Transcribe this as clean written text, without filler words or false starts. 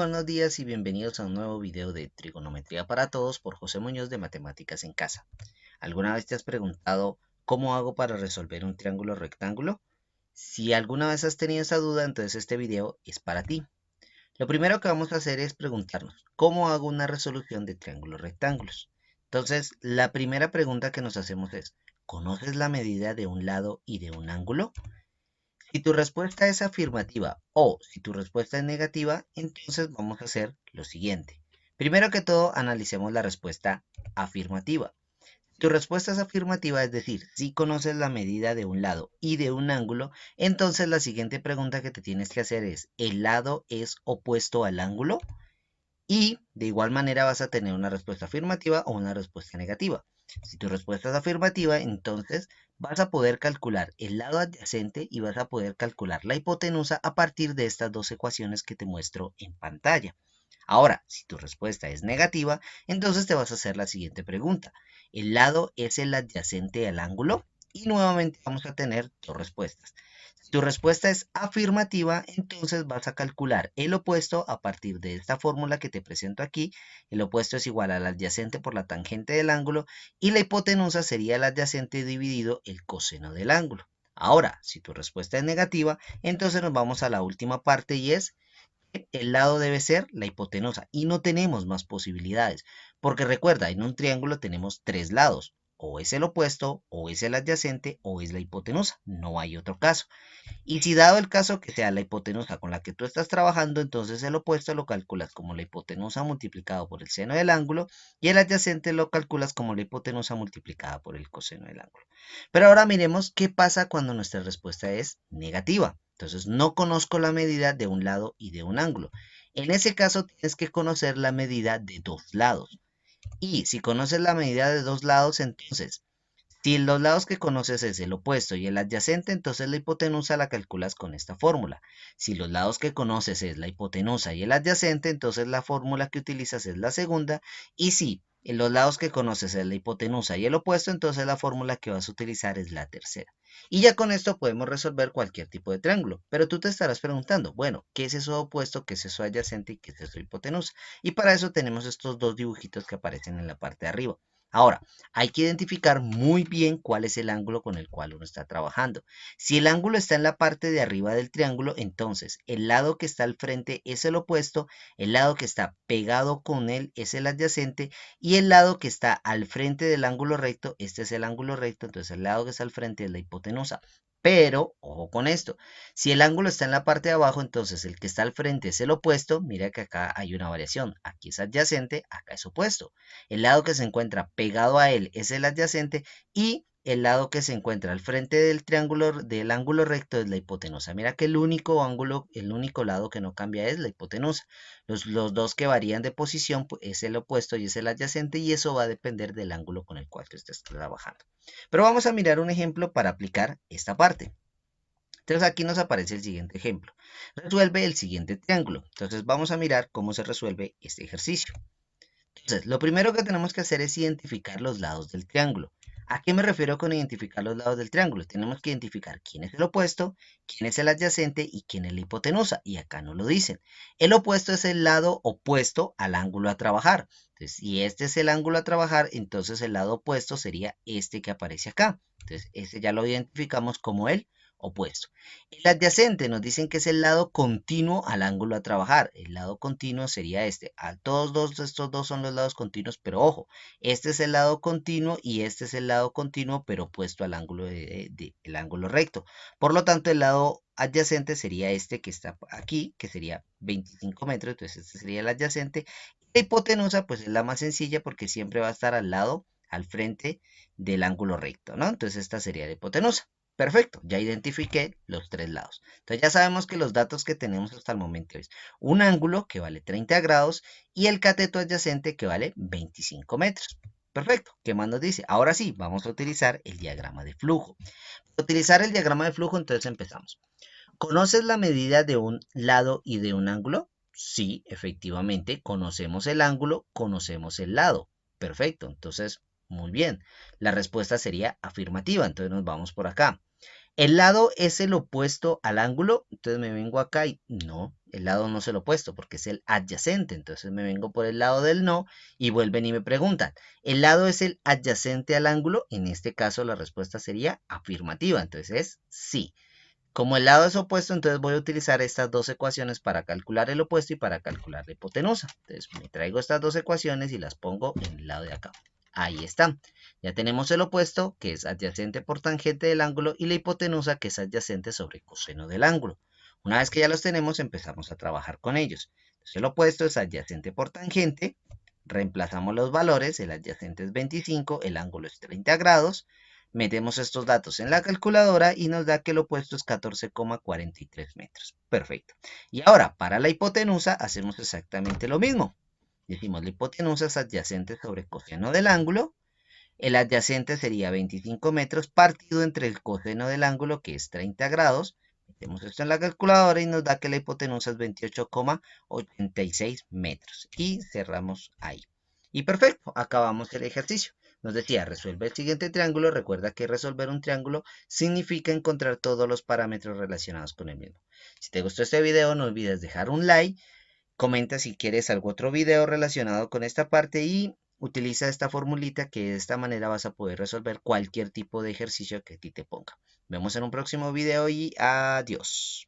buenos días y bienvenidos a un nuevo video de Trigonometría para Todos por José Muñoz de Matemáticas en Casa. ¿Alguna vez te has preguntado cómo hago para resolver un triángulo rectángulo? Si alguna vez has tenido esa duda, entonces este video es para ti. Lo primero que vamos a hacer es preguntarnos, ¿cómo hago una resolución de triángulos rectángulos? Entonces, la primera pregunta que nos hacemos es, ¿conoces la medida de un lado y de un ángulo? Si tu respuesta es afirmativa o si tu respuesta es negativa, entonces vamos a hacer lo siguiente. Primero que todo, analicemos la respuesta afirmativa. Si tu respuesta es afirmativa, es decir, si conoces la medida de un lado y de un ángulo, entonces la siguiente pregunta que te tienes que hacer es, ¿el lado es opuesto al ángulo? Y de igual manera vas a tener una respuesta afirmativa o una respuesta negativa. Si tu respuesta es afirmativa, entonces vas a poder calcular el lado adyacente y vas a poder calcular la hipotenusa a partir de estas dos ecuaciones que te muestro en pantalla. Ahora, si tu respuesta es negativa, entonces te vas a hacer la siguiente pregunta. ¿El lado es el adyacente al ángulo? Y nuevamente vamos a tener dos respuestas. Si tu respuesta es afirmativa, entonces vas a calcular el opuesto a partir de esta fórmula que te presento aquí. El opuesto es igual al adyacente por la tangente del ángulo y la hipotenusa sería el adyacente dividido el coseno del ángulo. Ahora, si tu respuesta es negativa, entonces nos vamos a la última parte y es el lado debe ser la hipotenusa y no tenemos más posibilidades, porque recuerda, en un triángulo tenemos tres lados, o es el opuesto, o es el adyacente, o es la hipotenusa, no hay otro caso. Y si dado el caso que sea la hipotenusa con la que tú estás trabajando, entonces el opuesto lo calculas como la hipotenusa multiplicado por el seno del ángulo y el adyacente lo calculas como la hipotenusa multiplicada por el coseno del ángulo. Pero ahora miremos qué pasa cuando nuestra respuesta es negativa. Entonces no conozco la medida de un lado y de un ángulo. En ese caso tienes que conocer la medida de dos lados. Y si conoces la medida de dos lados, entonces si los lados que conoces es el opuesto y el adyacente, entonces la hipotenusa la calculas con esta fórmula. Si los lados que conoces es la hipotenusa y el adyacente, entonces la fórmula que utilizas es la segunda. Y si en los lados que conoces es la hipotenusa y el opuesto, entonces la fórmula que vas a utilizar es la tercera. Y ya con esto podemos resolver cualquier tipo de triángulo. Pero tú te estarás preguntando, bueno, ¿qué es eso opuesto, qué es eso adyacente y qué es eso hipotenusa? Y para eso tenemos estos dos dibujitos que aparecen en la parte de arriba. Ahora, hay que identificar muy bien cuál es el ángulo con el cual uno está trabajando. Si el ángulo está en la parte de arriba del triángulo, entonces el lado que está al frente es el opuesto, el lado que está pegado con él es el adyacente y el lado que está al frente del ángulo recto, este es el ángulo recto, entonces el lado que está al frente es la hipotenusa. Pero, ojo con esto, si el ángulo está en la parte de abajo, entonces el que está al frente es el opuesto. Mira que acá hay una variación, aquí es adyacente, acá es opuesto. El lado que se encuentra pegado a él es el adyacente y el lado que se encuentra al frente del triángulo del ángulo recto es la hipotenusa. Mira que el único ángulo, el único lado que no cambia es la hipotenusa. Los dos que varían de posición pues, es el opuesto y es el adyacente y eso va a depender del ángulo con el cual tú estés trabajando. Pero vamos a mirar un ejemplo para aplicar esta parte. Entonces aquí nos aparece el siguiente ejemplo. Resuelve el siguiente triángulo. Entonces vamos a mirar cómo se resuelve este ejercicio. Entonces, lo primero que tenemos que hacer es identificar los lados del triángulo. ¿A qué me refiero con identificar los lados del triángulo? Tenemos que identificar quién es el opuesto, quién es el adyacente y quién es la hipotenusa. Y acá no lo dicen. El opuesto es el lado opuesto al ángulo a trabajar. Entonces, si este es el ángulo a trabajar, entonces el lado opuesto sería este que aparece acá. Entonces, este ya lo identificamos como el opuesto. El adyacente nos dicen que es el lado continuo al ángulo a trabajar. El lado continuo sería este. Estos dos son los lados continuos, pero ojo, este es el lado continuo y este es el lado continuo, pero opuesto al ángulo el ángulo recto. Por lo tanto, el lado adyacente sería este que está aquí, que sería 25 metros, entonces este sería el adyacente. La hipotenusa, pues es la más sencilla porque siempre va a estar al lado, al frente del ángulo recto, ¿no? Entonces esta sería la hipotenusa. Perfecto, ya identifiqué los tres lados. Entonces ya sabemos que los datos que tenemos hasta el momento es un ángulo que vale 30 grados y el cateto adyacente que vale 25 metros. Perfecto, ¿qué más nos dice? Ahora sí, vamos a utilizar el diagrama de flujo. Para utilizar el diagrama de flujo, entonces empezamos. ¿Conoces la medida de un lado y de un ángulo? Sí, efectivamente, conocemos el ángulo, conocemos el lado. Perfecto, entonces, muy bien. La respuesta sería afirmativa, entonces nos vamos por acá. ¿El lado es el opuesto al ángulo? Entonces me vengo acá y no, El lado no es el opuesto porque es el adyacente. Entonces me vengo por el lado del no y vuelven y me preguntan, ¿el lado es el adyacente al ángulo? En este caso la respuesta sería afirmativa. Entonces es sí. Como el lado es opuesto, entonces voy a utilizar estas dos ecuaciones para calcular el opuesto y para calcular la hipotenusa. Entonces me traigo estas dos ecuaciones y las pongo en el lado de acá. Ahí está. Ya tenemos el opuesto, que es adyacente por tangente del ángulo, y la hipotenusa, que es adyacente sobre coseno del ángulo. Una vez que ya los tenemos, empezamos a trabajar con ellos. Entonces el opuesto es adyacente por tangente. Reemplazamos los valores, el adyacente es 25, el ángulo es 30 grados. Metemos estos datos en la calculadora y nos da que el opuesto es 14,43 metros. Perfecto. Y ahora, para la hipotenusa, hacemos exactamente lo mismo. Decimos, la hipotenusa es adyacente sobre coseno del ángulo. El adyacente sería 25 metros partido entre el coseno del ángulo, que es 30 grados. Metemos esto en la calculadora y nos da que la hipotenusa es 28,86 metros. Y cerramos ahí. Y perfecto, acabamos el ejercicio. Nos decía, resuelve el siguiente triángulo. Recuerda que resolver un triángulo significa encontrar todos los parámetros relacionados con el mismo. Si te gustó este video, no olvides dejar un like. Comenta si quieres algún otro video relacionado con esta parte y utiliza esta formulita que de esta manera vas a poder resolver cualquier tipo de ejercicio que a ti te ponga. Nos vemos en un próximo video y adiós.